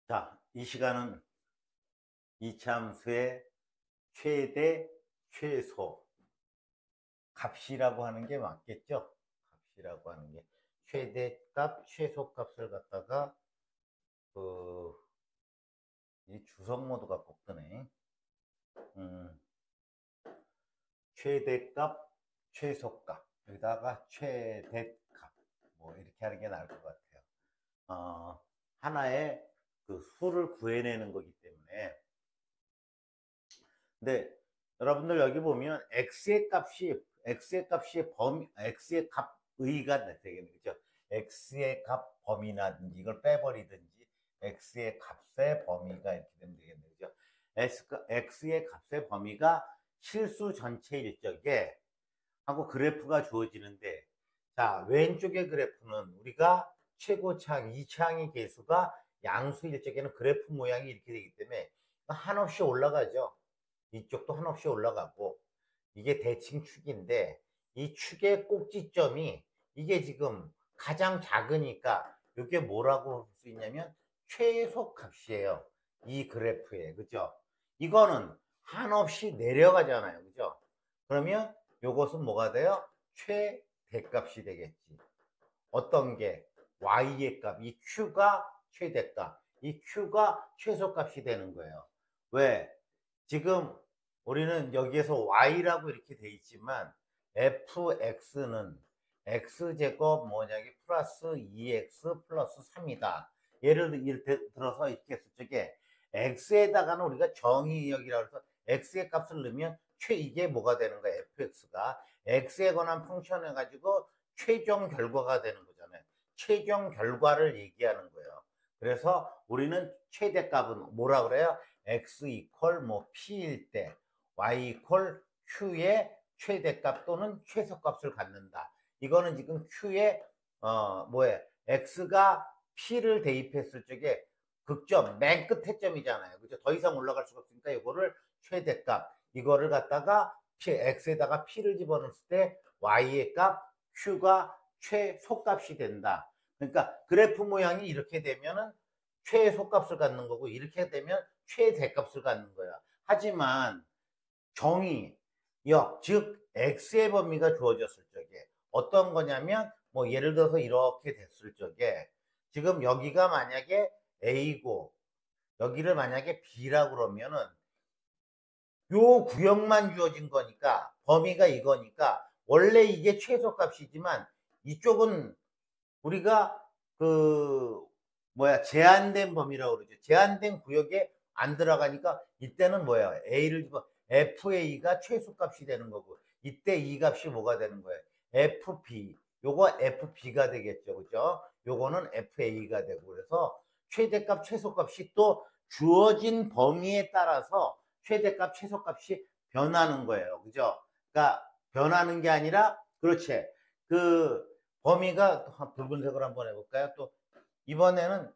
자, 이 시간은 이차함수의 최대, 최소 값이라고 하는 게 맞겠죠? 값이라고 하는 게 최대값, 최소값을 갖다가 이 주석 모드가 꼭 뜨네. 최대값, 최소값 여기다가 최대값 뭐 이렇게 하는 게 나을 것 같아요. 하나의 그 수를 구해내는 거기 때문에. 근데 여러분들 여기 보면 x의 값이 x의 값의가 되겠네, 그죠? x의 값 범위라든지 이걸 빼버리든지 x의 값의 범위가 이렇게 되면 되겠네, 그죠? x의 값의 범위가 실수 전체 일적에 하고 그래프가 주어지는데, 자, 왼쪽의 그래프는 우리가 최고차항, 이차항의 개수가 양수 일적에는 그래프 모양이 이렇게 되기 때문에 한없이 올라가죠. 이쪽도 한없이 올라가고, 이게 대칭 축인데 이 축의 꼭지점이 이게 지금 가장 작으니까 이게 뭐라고 볼 수 있냐면 최소값이에요, 이 그래프에. 그죠? 이거는 한없이 내려가잖아요, 그죠? 그러면 요것은 뭐가 돼요? 최대값이 되겠지. 어떤 게? y의 값, 이 q가 최대값, 이 q가 최소값이 되는 거예요. 왜? 지금 우리는 여기에서 y라고 이렇게 돼 있지만 fx는 x제곱 뭐냐기 플러스 2x 플러스 3이다. 예를 들어서 이렇게 했을 적에 x에다가는 우리가 정의역이라고 해서 x의 값을 넣으면 이게 뭐가 되는 거야? fx가 x에 관한 펑션 해가지고 최종 결과가 되는 거잖아요. 최종 결과를 얘기하는 거예요. 그래서 우리는 최대값은 뭐라 그래요? x 이퀄 뭐 p일 때 y 이퀄 q의 최대값 또는 최소값을 갖는다. 이거는 지금 q의 뭐에 x가 p를 대입했을 적에 극점 맨 끝에 점이잖아요, 그죠? 더 이상 올라갈 수가 없으니까 이거를 최대값, 이거를 갖다가 x에다가 p를 집어넣었을 때 y의 값 q가 최소값이 된다. 그러니까 그래프 모양이 이렇게 되면은 최소값을 갖는 거고, 이렇게 되면 최대값을 갖는 거야. 하지만 정의역, 즉 x의 범위가 주어졌을 적에 어떤 거냐면, 뭐 예를 들어서 이렇게 됐을 적에 지금 여기가 만약에 a고 여기를 만약에 b라고 그러면은 요 구역만 주어진 거니까 범위가 이거니까 원래 이게 최소값이지만 이쪽은 우리가 그 뭐야 제한된 범위라고 그러죠. 제한된 구역에 안 들어가니까 이때는 뭐야, a를 집어 fa가 최소값이 되는 거고, 이때 이 값이 뭐가 되는 거예요? fb. 요거 fb가 되겠죠, 그죠? 요거는 fa가 되고. 그래서 최대값 최소값이 또 주어진 범위에 따라서 최대값 최소값이 변하는 거예요, 그죠? 그러니까 변하는 게 아니라, 그렇지, 그 범위가 붉은색으로 한번 해볼까요? 또 이번에는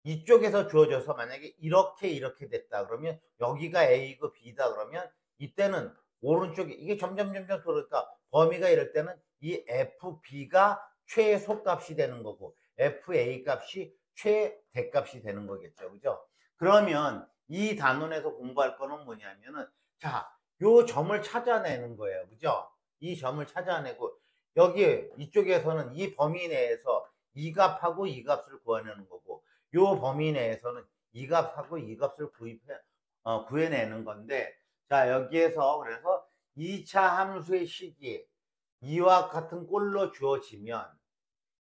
이쪽에서 주어져서 만약에 이렇게 됐다 그러면 여기가 A고 B다 그러면 이때는 오른쪽에 이게 점점 돌으니까 범위가 이럴 때는 이 FB가 최소값이 되는 거고 FA 값이 최대값이 되는 거겠죠, 그죠? 그러면 이 단원에서 공부할 거는 뭐냐면은, 자, 요 점을 찾아내는 거예요, 그죠? 이 점을 찾아내고 여기 이쪽에서는 이 범위 내에서 이 값하고 이 값을 구해내는 거고, 요 범위 내에서는 이 값하고 이 값을 구해내는 건데, 자, 여기에서 그래서 2차 함수의 식이 이와 같은 꼴로 주어지면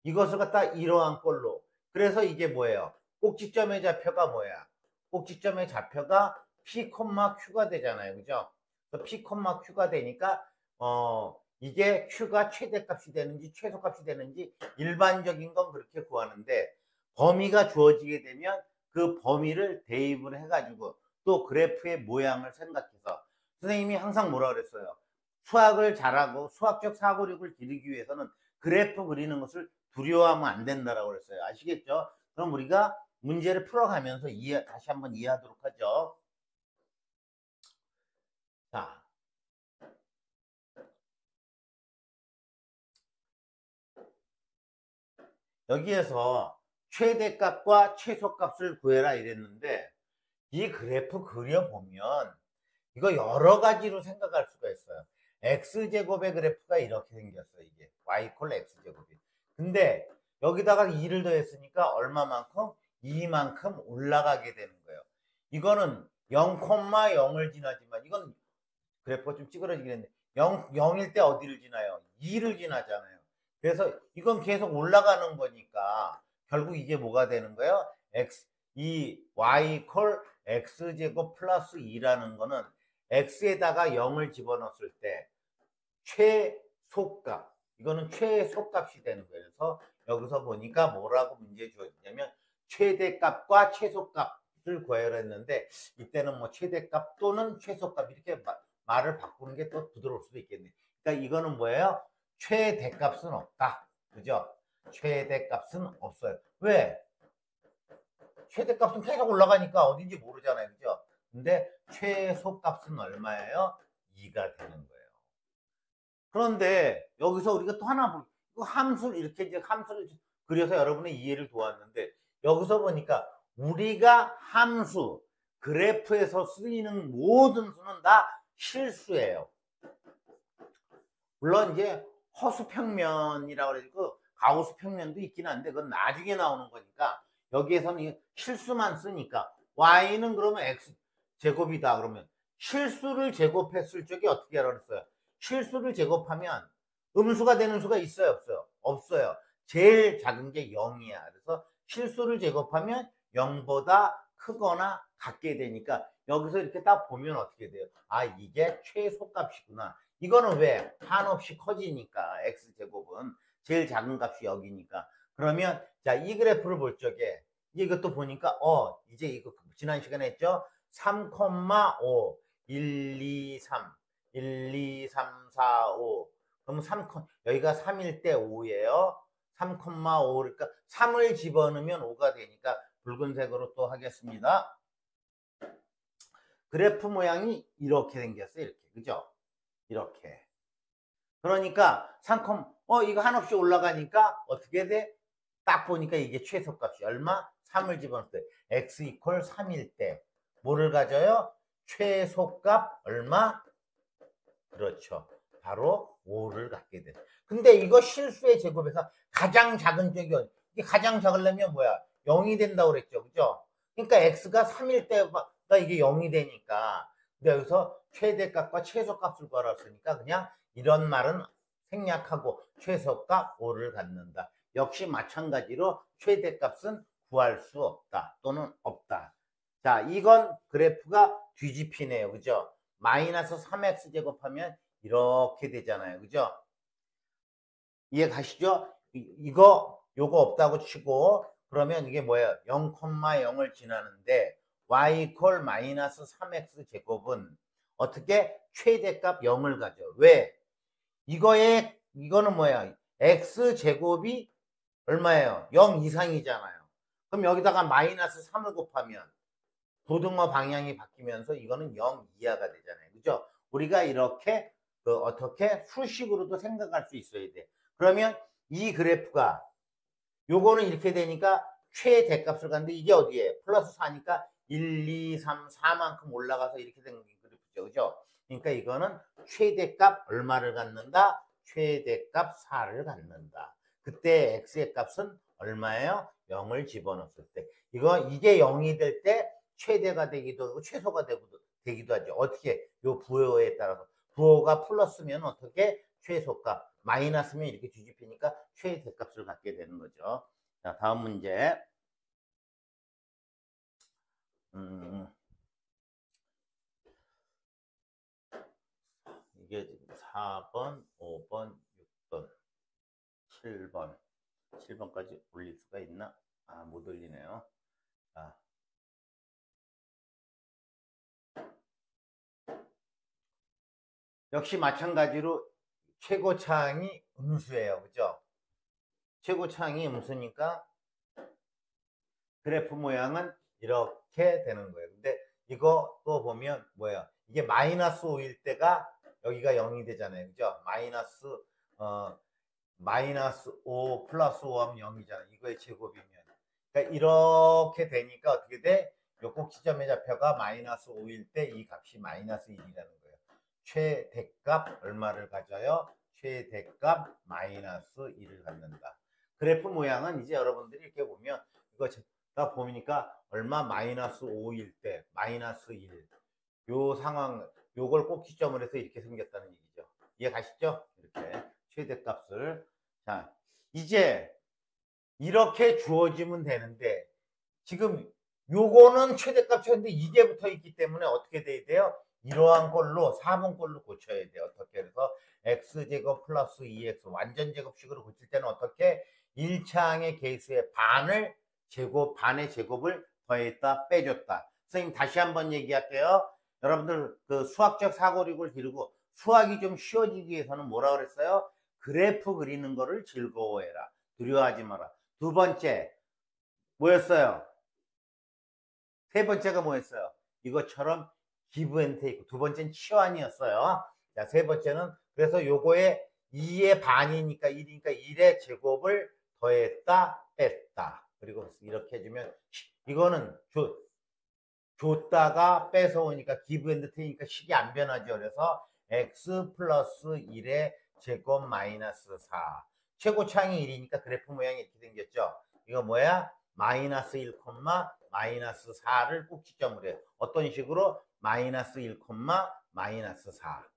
이것을 갖다 이러한 꼴로, 그래서 이게 뭐예요? 꼭지점의 좌표가 뭐야? 꼭지점의 좌표가 p, q가 되잖아요, 그죠? p, q가 되니까 이게 q가 최대값이 되는지 최소값이 되는지 일반적인 건 그렇게 구하는데, 범위가 주어지게 되면 그 범위를 대입을 해가지고 또 그래프의 모양을 생각해서, 선생님이 항상 뭐라 그랬어요? 수학을 잘하고 수학적 사고력을 기르기 위해서는 그래프 그리는 것을 두려워하면 안 된다라고 그랬어요. 아시겠죠? 그럼 우리가 문제를 풀어가면서 다시 한번 이해하도록 하죠. 자, 여기에서 최대값과 최소값을 구해라 이랬는데 이 그래프 그려보면 이거 여러 가지로 생각할 수가 있어요. x제곱의 그래프가 이렇게 생겼어요. 이게 y 콜 x제곱이. 근데 여기다가 2를 더했으니까 얼마만큼? 2만큼 올라가게 되는 거예요. 이거는 0,0을 지나지만 이건 그래프가 좀 찌그러지긴 했는데 0일 때 어디를 지나요? 2를 지나잖아요. 그래서 이건 계속 올라가는 거니까 결국 이게 뭐가 되는 거예요? 이 y 콜 x제곱 플러스 2라는 거는 x에다가 0을 집어넣었을 때 최소값, 이거는 최소값이 되는 거예요. 그래서 여기서 보니까 뭐라고 문제 주어지냐면 최대값과 최소값을 구하려 했는데 이때는 뭐 최대값 또는 최소값 이렇게 말을 바꾸는 게 또 부드러울 수도 있겠네. 그러니까 이거는 뭐예요? 최대값은 없다. 그죠? 최대값은 없어요. 왜? 최대값은 계속 올라가니까 어딘지 모르잖아요. 그죠? 근데 최소값은 얼마예요? 2가 되는 거예요. 그런데 여기서 우리가 또 하나 그 함수를 이렇게 이제 함수를 그려서 여러분의 이해를 도왔는데 여기서 보니까 우리가 함수 그래프에서 쓰이는 모든 수는 다 실수예요. 물론 이제 허수평면이라고 그래서 가우스평면도 있긴 한데 그건 나중에 나오는 거니까 여기에서는 실수만 쓰니까 y는 그러면 x 제곱이다 그러면 실수를 제곱했을 적에 어떻게 하라고 그랬어요? 실수를 제곱하면 음수가 되는 수가 있어요 없어요? 없어요. 제일 작은 게 0이야. 그래서 실수를 제곱하면 0보다 크거나 같게 되니까 여기서 이렇게 딱 보면 어떻게 돼요? 아 이게 최소값이구나. 이거는 왜? 한없이 커지니까 x제곱은 제일 작은 값이 여기니까. 그러면 자 이 그래프를 볼 적에 이것도 보니까 이제 이거 지난 시간에 했죠? 3,5 1, 2, 3 1, 2, 3, 4, 5 그럼 3, 여기가 3일 때 5예요. 3,5 그러니까 3을 집어넣으면 5가 되니까 붉은색으로 또 하겠습니다. 그래프 모양이 이렇게 생겼어요. 이렇게. 그죠? 이렇게. 그러니까 이거 한없이 올라가니까 어떻게 돼? 딱 보니까 이게 최소값이 얼마? 3을 집어넣을 때 x 이퀄 3일 때 뭐를 가져요? 최소값 얼마? 그렇죠. 바로 5를 갖게 돼. 근데 이거 실수의 제곱에서 가장 작은 쪽이 이게 가장 작으려면 뭐야? 0이 된다고 그랬죠. 그죠? 그러니까 x가 3일 때가 이게 0이 되니까 근데 여기서 최대값과 최소값을 구하라으니까 그냥 이런 말은 생략하고 최소값 5를 갖는다. 역시 마찬가지로 최대값은 구할 수 없다. 또는 없다. 자, 이건 그래프가 뒤집히네요. 그죠? 마이너스 3x 제곱하면 이렇게 되잖아요. 그죠? 이해 가시죠? 요거 없다고 치고 그러면 이게 뭐예요? 0,0을 지나는데 y 이퀄 마이너스 3x 제곱은 어떻게? 최대값 0을 가져. 왜? 이거는 뭐야? x 제곱이 얼마예요? 0 이상이잖아요. 그럼 여기다가 마이너스 3을 곱하면 고등어 방향이 바뀌면서 이거는 0 이하가 되잖아요. 그죠? 우리가 이렇게 어떻게 수식으로도 생각할 수 있어야 돼. 그러면 이 그래프가 요거는 이렇게 되니까 최대값을 갖는데 이게 어디에? 플러스 4니까 1, 2, 3, 4만큼 올라가서 이렇게 된 그래프죠. 그죠? 그러니까 이거는 최대값 얼마를 갖는다? 최대값 4를 갖는다. 그때 x의 값은 얼마예요? 0을 집어넣었을 때. 이게 0이 될 때 최대가 되기도 하고 최소가 되기도 하죠. 어떻게? 요 부호에 따라서. 부호가 플러스면 어떻게? 최소값. 마이너스면 이렇게 뒤집히니까 최대값을 갖게 되는 거죠. 자, 다음 문제. 이게 4번, 5번, 6번, 7번. 7번까지 올릴 수가 있나? 아, 못 올리네요. 자. 역시 마찬가지로 최고차항이 음수예요. 그죠? 최고차항이 음수니까 그래프 모양은 이렇게 되는 거예요. 근데 이거 또 보면 뭐예요? 이게 마이너스 5일 때가 여기가 0이 되잖아요. 그죠? 마이너스 5 플러스 5 하면 0이잖아요. 이거의 제곱이면 그러니까 이렇게 되니까 어떻게 돼? 요 꼭지점의 좌표가 마이너스 5일 때 이 값이 마이너스 1이라는 거예요. 최대값 얼마를 가져요? 최대값 마이너스 1을 갖는다. 그래프 모양은 이제 여러분들이 이렇게 보면 이거 다 보니까 얼마 마이너스 5일 때 마이너스 1. 요 상황 요걸 꼭지점을 해서 이렇게 생겼다는 얘기죠. 이해 가시죠? 이렇게 최대값을. 자, 이제 이렇게 주어지면 되는데 지금 요거는 최대값 쳤는데 이게 붙어 있기 때문에 어떻게 돼야 돼요? 이러한 걸로 4번 걸로 고쳐야 돼요. 어떻게 해서 x제곱 플러스 2x 완전 제곱식으로 고칠 때는 어떻게 1차항의 개수의 반을 제곱 반의 제곱을 더했다 빼줬다. 선생님 다시 한번 얘기할게요. 여러분들 그 수학적 사고력을 기르고 수학이 좀 쉬워지기 위해서는 뭐라 그랬어요? 그래프 그리는 거를 즐거워해라. 두려워하지 마라. 두 번째 뭐였어요? 세 번째가 뭐였어요? 이것처럼 기브 앤 테이크. 두 번째는 치환이었어요. 자, 세 번째는 그래서 요거에 2의 반이니까 1이니까 1의 제곱을 더했다 뺐다. 그리고 이렇게 해주면 이거는 줬다가 뺏어오니까 기브 앤 테이크니까 식이 안 변하죠. 그래서 x 플러스 1의 제곱 마이너스 4. 최고차항이 1이니까 그래프 모양이 이렇게 생겼죠. 이거 뭐야? 마이너스 1, 마이너스 4를 꼭지점으로 해요. 어떤 식으로? 마이너스 1, 마이너스 4.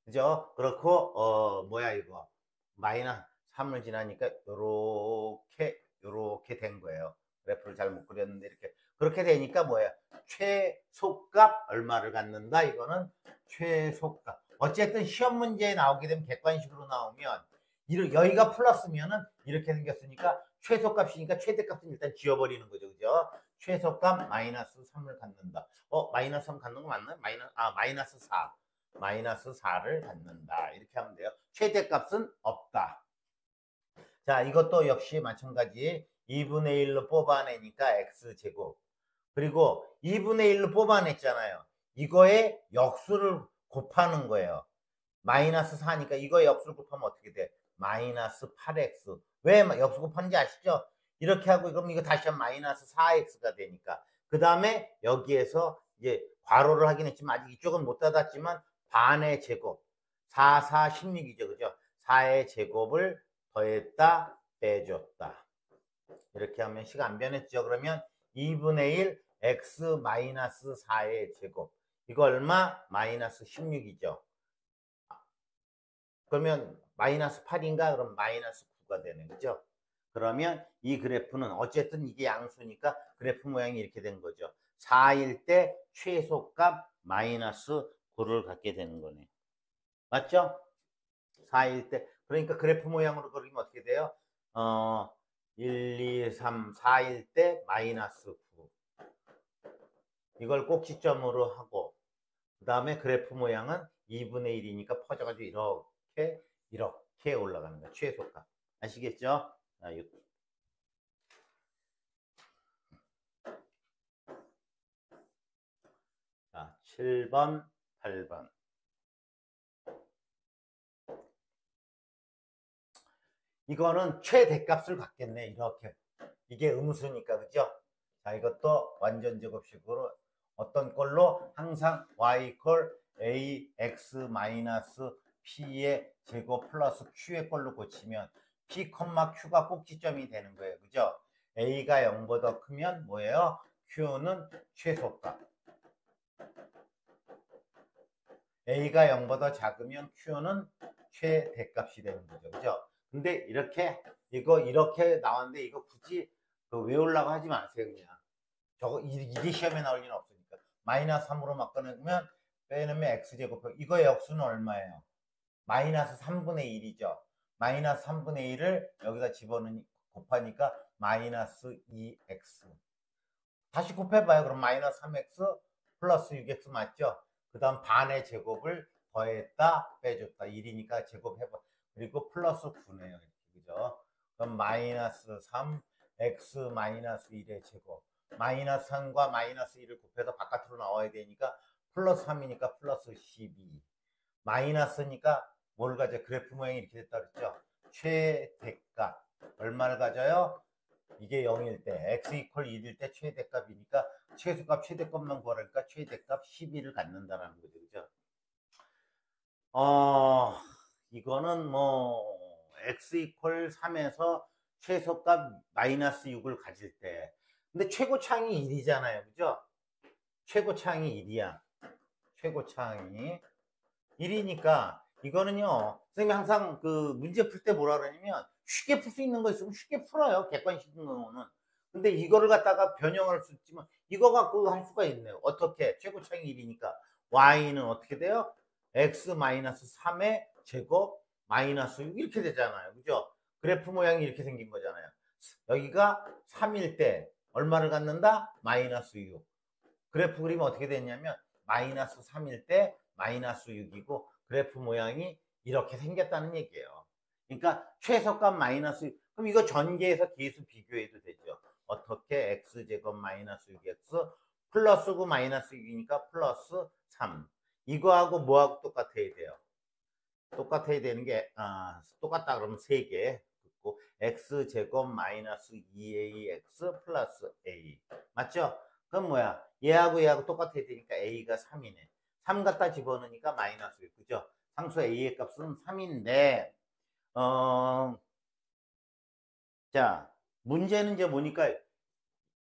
그죠? 그렇고, 뭐야, 이거. 마이너스 3을 지나니까 요렇게 된 거예요. 그래프를 잘 못 그렸는데, 이렇게. 그렇게 되니까 뭐야? 최소값 얼마를 갖는다? 이거는 최소값. 어쨌든 시험 문제에 나오게 되면 객관식으로 나오면, 여기가 플러스면은 이렇게 생겼으니까 최소값이니까 최대값은 일단 지워버리는 거죠. 그죠? 최소값 마이너스 3을 갖는다. 마이너스 3 갖는 거 맞나요? 마이너스 4. 마이너스 4를 갖는다. 이렇게 하면 돼요. 최대값은 없다. 자, 이것도 역시 마찬가지 2분의 1로 뽑아내니까 x제곱. 그리고 2분의 1로 뽑아냈잖아요. 이거에 역수를 곱하는 거예요. 마이너스 4니까 이거에 역수를 곱하면 어떻게 돼? 마이너스 8x. 왜 역수 곱하는지 아시죠? 이렇게 하고 그럼 이거 다시 하면 마이너스 4x가 되니까. 그 다음에 여기에서 이제 괄호를 하긴 했지만 아직 이쪽은 못 닫았지만 반의 제곱. 4, 4, 16이죠. 그죠? 4의 제곱을 더했다, 빼줬다. 이렇게 하면 시가 안 변했죠. 그러면 2분의 1 x 마이너스 4의 제곱. 이거 얼마? 마이너스 16이죠. 그러면 마이너스 8인가? 그럼 마이너스 9가 되는 거죠. 그러면 이 그래프는 어쨌든 이게 양수니까 그래프 모양이 이렇게 된 거죠. 4일 때 최소값 마이너스 9를 갖게 되는 거네요. 맞죠? 4일 때. 그러니까 그래프 모양으로 그리면 어떻게 돼요? 1, 2, 3, 4일 때 마이너스 9. 이걸 꼭지점으로 하고 그 다음에 그래프 모양은 2분의 1이니까 퍼져가지고 이렇게 올라가는 거야. 최소값. 아시겠죠? 자, 7번, 8번. 이거는 최대값을 갖겠네. 이렇게. 이게 음수니까, 그죠? 자, 이것도 완전 제곱식으로 어떤 걸로 항상 y a x 마이너스 p의 제곱 플러스 q의 걸로 고치면 p, q가 꼭지점이 되는 거예요. 그죠? a가 0보다 크면 뭐예요? q는 최소값. a가 0보다 작으면 q는 최대값이 되는 거죠. 그죠? 근데 이렇게 나왔는데 이거 굳이 외우려고 하지 마세요. 그냥. 이게 시험에 나올 일은 없으니까. 마이너스 3으로 막 꺼내면 빼내면 x제곱. 이거의 역수는 얼마예요? 마이너스 3분의 1이죠. 마이너스 3분의 1을 여기다 곱하니까 마이너스 2x. 다시 곱해봐요. 그럼 마이너스 3x 플러스 6x 맞죠? 그 다음 반의 제곱을 더했다 빼줬다. 1이니까 제곱해봐. 그리고 플러스 9네요. 그죠? 그럼 마이너스 3 x 마이너스 1의 제곱. 마이너스 3과 마이너스 1을 곱해서 바깥으로 나와야 되니까 플러스 3이니까 플러스 12. 마이너스니까 뭘 가져? 그래프 모양이 이렇게 됐다 그랬죠? 최대값 얼마를 가져요? 이게 0일 때 x 이퀄 1일 때 최대값이니까 최소값 최대값만 구하니까 최대값 12를 갖는다라는 거죠. 그죠? 이거는 뭐 x 이퀄 3에서 최소값 마이너스 6을 가질 때 근데 최고차항이 1이잖아요. 그죠? 최고차항이 1이야. 최고차항이 1이니까 이거는요. 선생님이 항상 그 문제 풀 때 뭐라 그러냐면 쉽게 풀 수 있는 거 있으면 쉽게 풀어요. 객관식인 거는. 근데 이거를 갖다가 변형할 수 있지만 이거 갖고 할 수가 있네요. 어떻게? 최고차항이 1이니까 y는 어떻게 돼요? x 마이너스 3의 제곱 마이너스 6 이렇게 되잖아요. 그죠? 그래프 모양이 이렇게 생긴 거잖아요. 여기가 3일 때 얼마를 갖는다? 마이너스 6. 그래프 그리면 어떻게 됐냐면 마이너스 3일 때 마이너스 6이고 그래프 모양이 이렇게 생겼다는 얘기예요. 그러니까 최소값 마이너스 6. 그럼 이거 전개해서 계수 비교해도 되죠. 어떻게? x제곱 마이너스 6x 플러스 9 마이너스 6이니까 플러스 3. 이거하고 뭐하고 똑같아야 돼요? 똑같아야 되는 게 똑같다 그러면 3개 듣고 x제곱 마이너스 2ax 플러스 a 맞죠? 그럼 뭐야? 얘하고 얘하고 똑같아야 되니까 a가 3이네. 3 갖다 집어넣으니까 마이너스 6 그죠? 상수 a의 값은 3인데 자 문제는 이제 보니까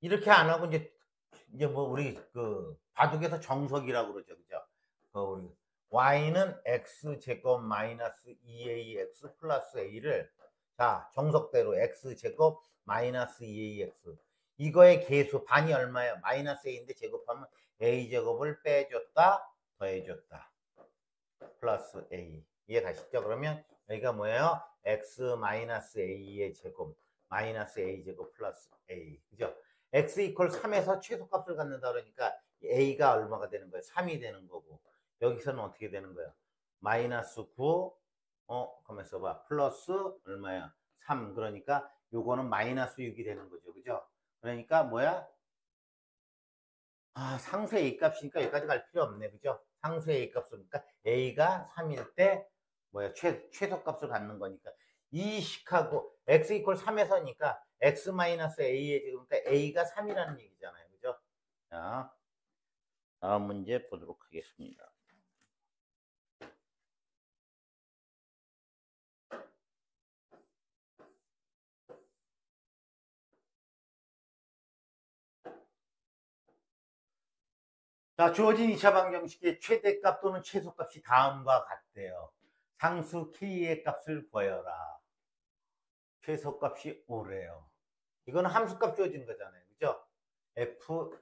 이렇게 안 하고 이제 뭐 우리 그 바둑에서 정석이라고 그러죠. 그죠? 우리 y는 x제곱 마이너스 2ax 플러스 a를 자 정석대로 x제곱 마이너스 2ax 이거의 계수 반이 얼마예요? 마이너스 a인데 제곱하면 a제곱을 빼줬다 더해줬다 플러스 a 이해 가시죠? 그러면 여기가 뭐예요? x 마이너스 a의 제곱 마이너스 a제곱 플러스 a 그죠? x 이퀄 3에서 최소값을 갖는다 그러니까 a가 얼마가 되는 거예요? 3이 되는 거고 여기서는 어떻게 되는 거야? 마이너스 9 가만있어 봐 플러스 얼마야? 3 그러니까 요거는 마이너스 6이 되는 거죠. 그죠? 그러니까 뭐야? 상수 A 값이니까 여기까지 갈 필요 없네. 그죠? 상수 A 값이니까 A가 3일 때 뭐야? 최소값을 갖는 거니까 이 식하고 x 이퀄 3에서니까 x 마이너스 a의 제곱이니까 a가 3이라는 얘기잖아요. 그죠? 자, 다음 문제 보도록 하겠습니다. 자, 주어진 2차 방정식의 최대값 또는 최소값이 다음과 같대요. 상수 k의 값을 구하여라. 최소값이 5래요. 이거는 함수값 주어진 거잖아요. 그죠? f,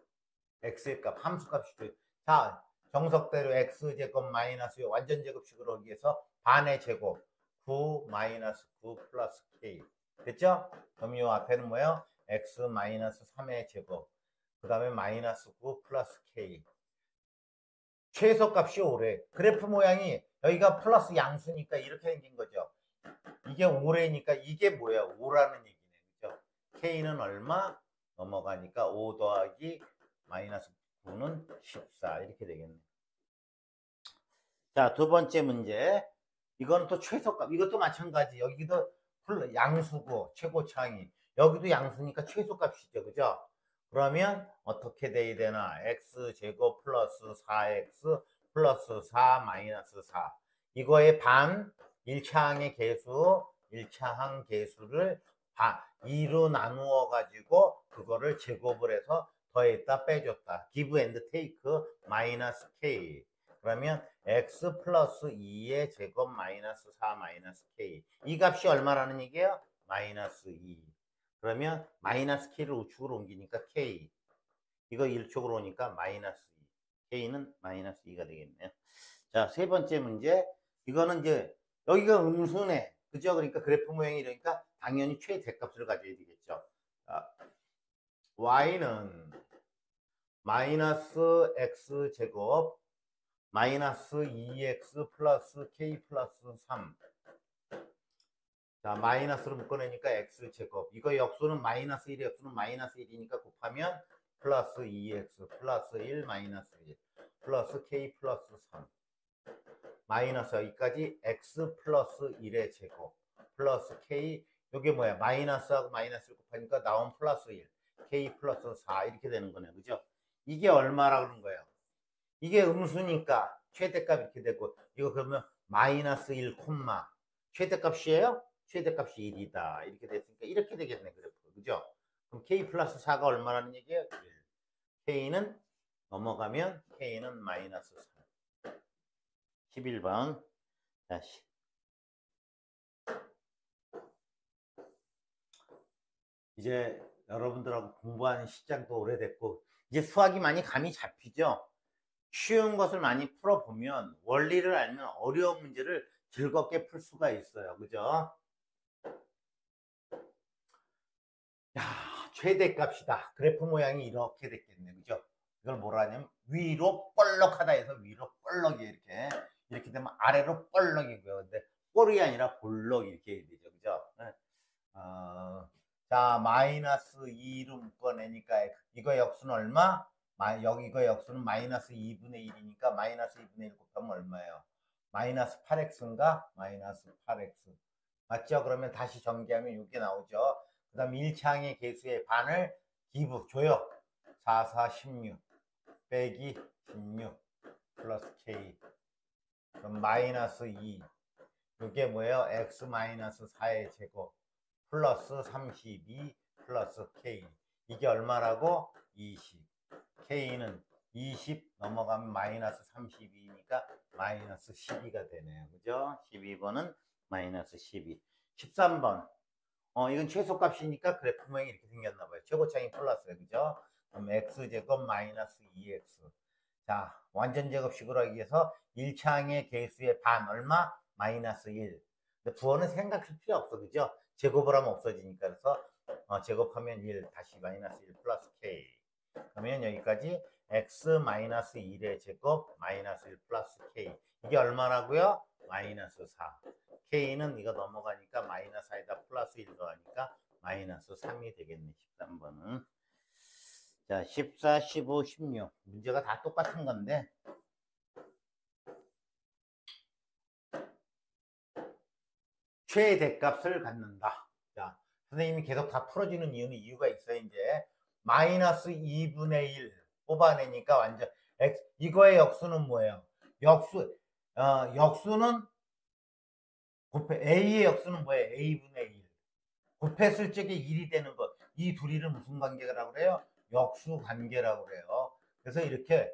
x의 값, 함수값이 주어진. 자, 정석대로 x제곱 마이너스 완전 제곱식으로 하기 위해서 반의 제곱 9 마이너스 9 플러스 k 됐죠? 그럼 이 앞에는 뭐예요? x 마이너스 3의 제곱 그 다음에 마이너스 9 플러스 k 최소값이 5래. 그래프 모양이 여기가 플러스 양수니까 이렇게 생긴 거죠. 이게 5래니까 이게 뭐야? 5라는 얘기네. 그죠? K는 얼마? 넘어가니까 5 더하기 마이너스 9는 14 이렇게 되겠네. 자, 두 번째 문제. 이건 또 최소값. 이것도 마찬가지. 여기도 양수고 최고차항이. 여기도 양수니까 최소값이죠. 그죠? 그러면 어떻게 돼야 되나? x제곱 플러스 4x 플러스 4 마이너스 4. 이거의 반 1차항의 개수 1차항 개수를 2로 나누어 가지고 그거를 제곱을 해서 더했다 빼줬다. give and take 마이너스 k. 그러면 x 플러스 2의 제곱 마이너스 4 마이너스 k. 이 값이 얼마라는 얘기예요? 마이너스 2. 그러면 마이너스 k를 우측으로 옮기니까 k. 이거 1쪽으로 오니까 마이너스 2. k는 마이너스 2가 되겠네요. 자, 세 번째 문제. 이거는 이제 여기가 음수네. 그죠? 그러니까 그래프 모양이 이러니까 당연히 최대값을 가져야 되겠죠. 자, y는 마이너스 x제곱 마이너스 2x 플러스 k 플러스 3. 자, 마이너스로 묶어내니까 x제곱. 이거 역수는 마이너스 1, 역수는 마이너스 1이니까 곱하면 플러스 2x 플러스 1 마이너스 1 플러스 k 플러스 3. 마이너스 여기까지 x 플러스 1의 제곱 플러스 k 요게 뭐야? 마이너스하고 마이너스를 곱하니까 나온 플러스 1. K 플러스 4 이렇게 되는 거네. 그죠? 이게 얼마라 그런 거예요? 이게 음수니까 최대값 이렇게 되고 이거 그러면 마이너스 1 콤마 최대값이에요? 최대값이 1이다. 이렇게 됐으니까 이렇게 되겠네. 그래프. 그죠? 그럼 K 플러스 4가 얼마라는 얘기예요? 1. K는 넘어가면 K는 마이너스 3. 11번. 다시. 이제 여러분들하고 공부하는 시장도 오래됐고 이제 수학이 많이 감이 잡히죠. 쉬운 것을 많이 풀어보면 원리를 알면 어려운 문제를 즐겁게 풀 수가 있어요. 그죠? 야, 최대값이다. 그래프 모양이 이렇게 됐겠네. 그죠? 이걸 뭐라 하냐면 위로 볼록하다 해서 위로 볼록이 이렇게 되면 아래로 볼록이고요. 근데 볼이 아니라 볼록 이렇게 되죠. 그죠? 네. 자, 마이너스 2로 묶어내니까 이거 역수는 얼마? 여기 이거 역수는 마이너스 2분의 1이니까 마이너스 2분의 1 곱하면 얼마예요? 마이너스 8x인가? 마이너스 8x. 맞죠? 그러면 다시 전개하면 이게 나오죠. 그 다음 1차항의 개수의 반을 기부, 줘요. 4, 4, 16 빼기 16 플러스 k. 그럼 마이너스 2. 이게 뭐예요? x 마이너스 4의 제곱 플러스 32 플러스 k. 이게 얼마라고? 20. k는 20 넘어가면 마이너스 32니까 마이너스 12가 되네요. 그죠? 12번은 마이너스 12. 13번. 이건 최소값이니까 그래프 모양이 이렇게 생겼나 봐요. 최고차이 플러스예요. 그죠? 그럼 x제곱 마이너스 2x. 자, 완전 제곱식으로 하기 위해서 1차항의 개수의 반 얼마? 마이너스 1. 근데 부호는 생각할 필요 없어. 그죠? 제곱을 하면 없어지니까. 그래서 제곱하면 1 다시 마이너스 1 플러스 k. 그러면 여기까지 x 마이너스 1의 제곱 마이너스 1 플러스 k. 이게 얼마라고요? 마이너스 4. k는 이거 넘어가니까 마이너스 4에다 플러스 1 더하니까 마이너스 3이 되겠네. 13번은. 자, 14, 15, 16. 문제가 다 똑같은 건데 최대값을 갖는다. 자, 선생님이 계속 다 풀어주는 이유가 있어요. 이제 마이너스 2분의 1 뽑아내니까 완전 x. 이거의 역수는 뭐예요? 역수는 a의 역수는 뭐예요? a분의 1 곱했을 적에 1이 되는 것. 이 둘이를 무슨 관계라고 그래요? 역수 관계라고 그래요. 그래서 이렇게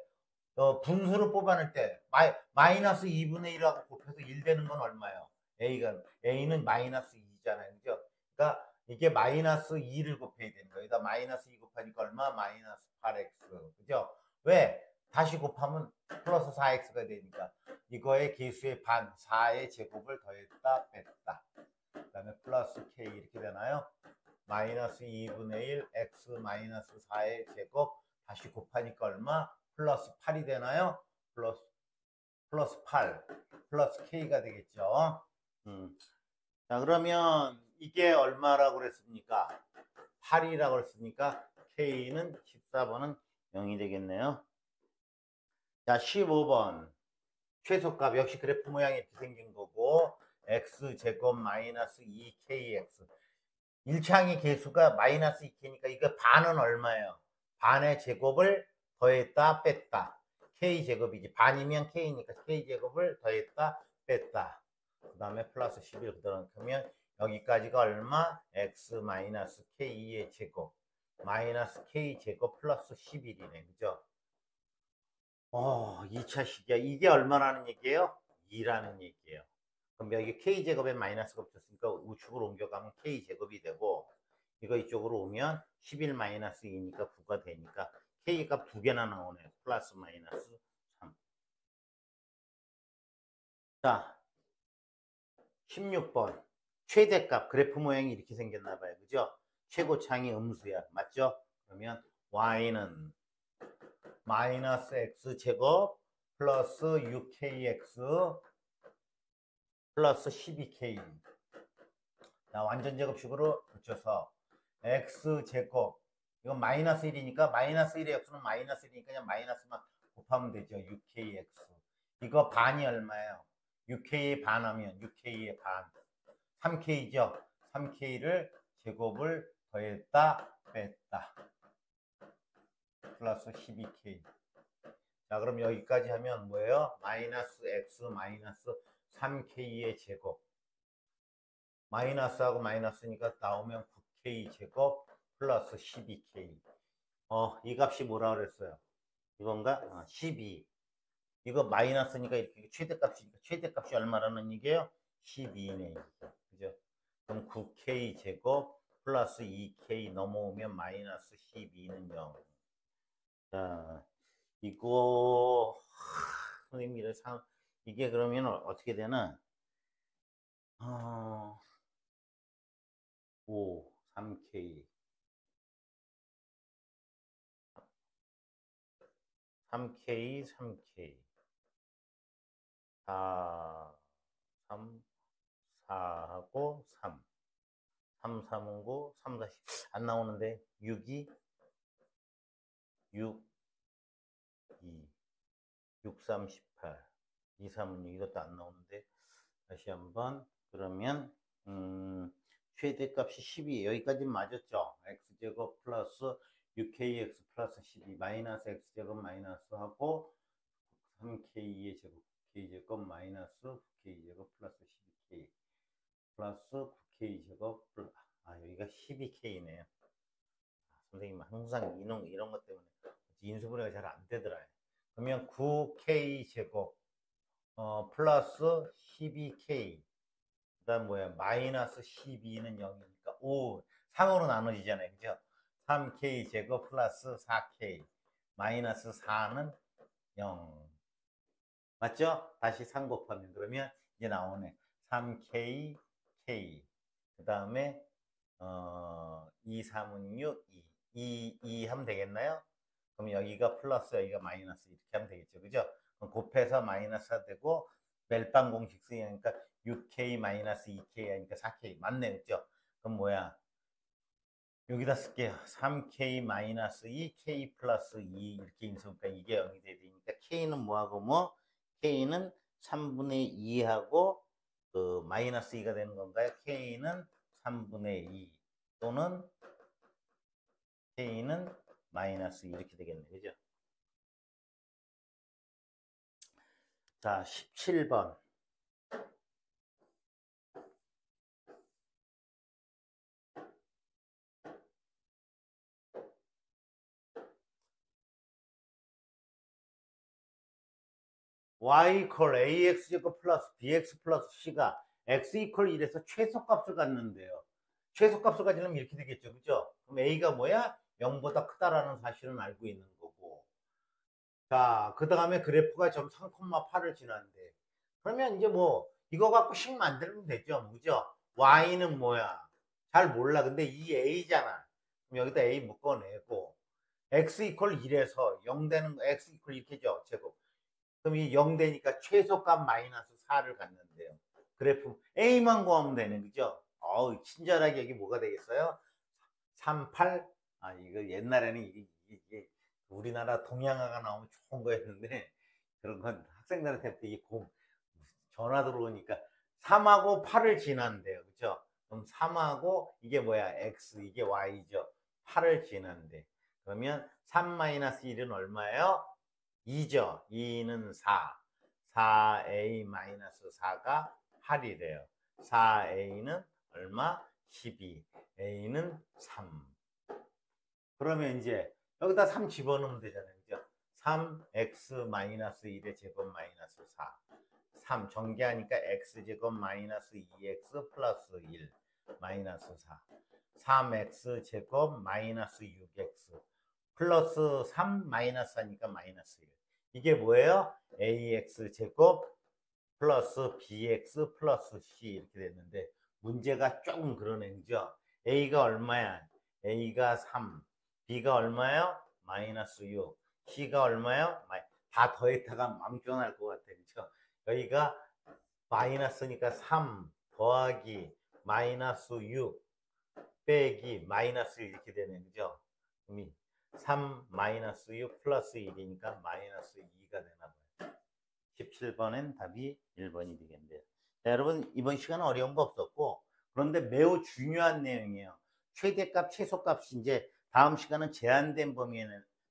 분수를 뽑아낼 때 마이너스 2분의 1하고 곱해서 1 되는 건 얼마예요? A는 마이너스 2잖아요. 그죠? 그러니까 이게 마이너스 2를 곱해야 되는 거예요. 여기다 마이너스 2 곱하니까 얼마? 마이너스 8x. 그죠? 왜? 다시 곱하면 플러스 4x가 되니까 이거의 개수의 반, 4의 제곱을 더했다, 뺐다. 그 다음에 플러스 k 이렇게 되나요? 마이너스 2분의 1 x 마이너스 4의 제곱 다시 곱하니까 얼마? 플러스 8이 되나요? 플러스 8 플러스 k가 되겠죠. 자, 그러면 이게 얼마라고 그랬습니까? 8이라고 그랬으니까 k는 14번은 0이 되겠네요. 자, 15번 최소값 역시 그래프 모양이 이렇게 생긴 거고 x제곱 마이너스 2kx 1차항의 개수가 마이너스 2k니까 이거 반은 얼마예요? 반의 제곱을 더했다 뺐다. k제곱이지. 반이면 k니까 k제곱을 더했다 뺐다. 그 다음에 플러스 11 그러면 여기까지가 얼마? x 마이너스 k의 제곱 마이너스 k제곱 플러스 11이네. 그죠? 2차식이야. 이게 얼마라는 얘기예요? 2라는 얘기예요. 그럼 여기 k제곱에 마이너스가 붙었으니까 우측으로 옮겨가면 k제곱이 되고 이거 이쪽으로 오면 11 마이너스 2니까 9가 되니까 k값 두 개나 나오네요. 플러스 마이너스 3. 자, 16번 최대값 그래프 모양이 이렇게 생겼나 봐요. 그죠? 최고차항이 음수야. 맞죠? 그러면 y는 마이너스 x제곱 플러스 6kx 플러스 12k. 자, 완전 제곱식으로 붙여서 x제곱 이건 마이너스 1이니까 마이너스 1의 역수는 마이너스 1이니까 그냥 마이너스만 곱하면 되죠. 6kx. 이거 반이 얼마예요? 6k의 반하면 6k의 반 3k죠. 3K를 제곱을 더했다 뺐다 플러스 12K. 자, 그럼 여기까지 하면 뭐예요? 마이너스 X 마이너스 3K의 제곱. 마이너스하고 마이너스니까 나오면 9K 제곱 플러스 12K. 이 값이 뭐라 그랬어요? 이건가? 12. 이거 마이너스니까 이렇게 최대값이니까 최대값이 얼마라는 얘기예요? 12네. 그죠? 그럼 9K 제곱 플러스 2K 넘어오면 마이너스 12는 0. 자, 이거 선생님 이게 그러면 어떻게 되나? 5, 3K 3K 3K 4 3 4하고 3 3 3은 9 3 4 안 나오는데 6 2 6 2 6 3 18 2 3은 6 이것도 안 나오는데 다시 한번 그러면 최대값이 12 여기까지 맞았죠. x제곱 플러스 6kx 플러스 12 마이너스 x제곱 마이너스 하고 3k의 제곱 k제곱 마이너스 9k제곱 플러스 12k 플러스 9k제곱 여기가 12k네요. 선생님 항상 이런 것 때문에 인수분해가 잘 안 되더라고요. 그러면 9k제곱 플러스 12k 그 다음 뭐야 마이너스 12는 0이니까 5 3으로 나눠지잖아요. 그죠? 3k 제곱 플러스 4k 마이너스 4는 0 맞죠? 다시 3 곱하면 그러면 이제 나오네 3k k 그 다음에 2, 3은 6 2 하면 되겠나요? 그럼 여기가 플러스 여기가 마이너스 이렇게 하면 되겠죠. 그죠? 그럼 곱해서 마이너스가 되고 멜빵 공식 쓰니까 6k 마이너스 2k 하니까 4k 맞네. 그죠? 그럼 뭐야? 여기다 쓸게요. 3k 마이너스 2k 플러스 2 이렇게 인수니까 이게 0이 돼야 되니까 k는 뭐하고 뭐? k는 3분의 2하고 그 마이너스 2가 되는 건가요? k는 3분의 2 또는 k는 마이너스 2 이렇게 되겠네. 그죠? 자, 17번. y 이퀄 ax 제곱 플러스 bx 플러스 c가 x 이퀄 1에서 최소값을 갖는데요. 최소값을 가지려면 이렇게 되겠죠. 그죠? 그럼 a가 뭐야? 0보다 크다라는 사실은 알고 있는 거고. 자, 그 다음에 그래프가 점 3,8을 지난대. 그러면 이제 뭐 이거 갖고 식 만들면 되죠. 그죠? y는 뭐야? 잘 몰라. 근데 이 a잖아. 그럼 여기다 a 묶어내고 x 이퀄 1에서 0 되는 거 x 이퀄 이렇게죠. 제곱. 그럼 이 0 되니까 최소값 마이너스 4를 갖는데요. 그래프 A만 구하면 되는 거죠. 친절하게 여기 뭐가 되겠어요? 38? 이거 옛날에는 이게 우리나라 동양화가 나오면 좋은 거였는데 그런 건 학생들한테 이게 전화 들어오니까 3하고 8을 지난대요. 그죠? 그럼 3하고 이게 뭐야? X, 이게 Y죠. 8을 지난대. 그러면 3-1은 얼마예요? 2죠. 2는 4. 4a-4가 8이래요. 4a는 얼마? 12. a는 3. 그러면 이제 여기다 3 집어넣으면 되잖아요. 그죠? 3x-1의 제곱 마이너스 4. 3 전개하니까 x제곱 마이너스 2x 플러스 1 마이너스 4. 3x 제곱 마이너스 6x 플러스 3 마이너스 하니까 마이너스 1. 이게 뭐예요? ax 제곱 플러스 bx 플러스 c 이렇게 됐는데 문제가 조금 그러네. 그죠? a가 얼마야? a가 3. b가 얼마요? 마이너스 6. c가 얼마요? 다 더했다가 맘병날 것 같아. 그죠? 여기가 마이너스니까 3 더하기 마이너스 6 빼기 마이너스 1 이렇게 되네. 그죠? 3 마이너스 6 플러스 1이니까 마이너스 2가 되나 봐요. 17번엔 답이 1번이 되겠네요. 자, 여러분 이번 시간은 어려운 거 없었고 그런데 매우 중요한 내용이에요. 최대값, 최소값이 이제 다음 시간은 제한된 범위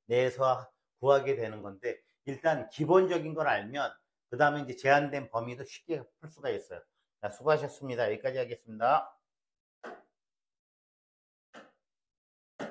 내에서 구하게 되는 건데, 일단 기본적인 걸 알면 그 다음에 이제 제한된 범위도 쉽게 풀 수가 있어요. 자, 수고하셨습니다. 여기까지 하겠습니다.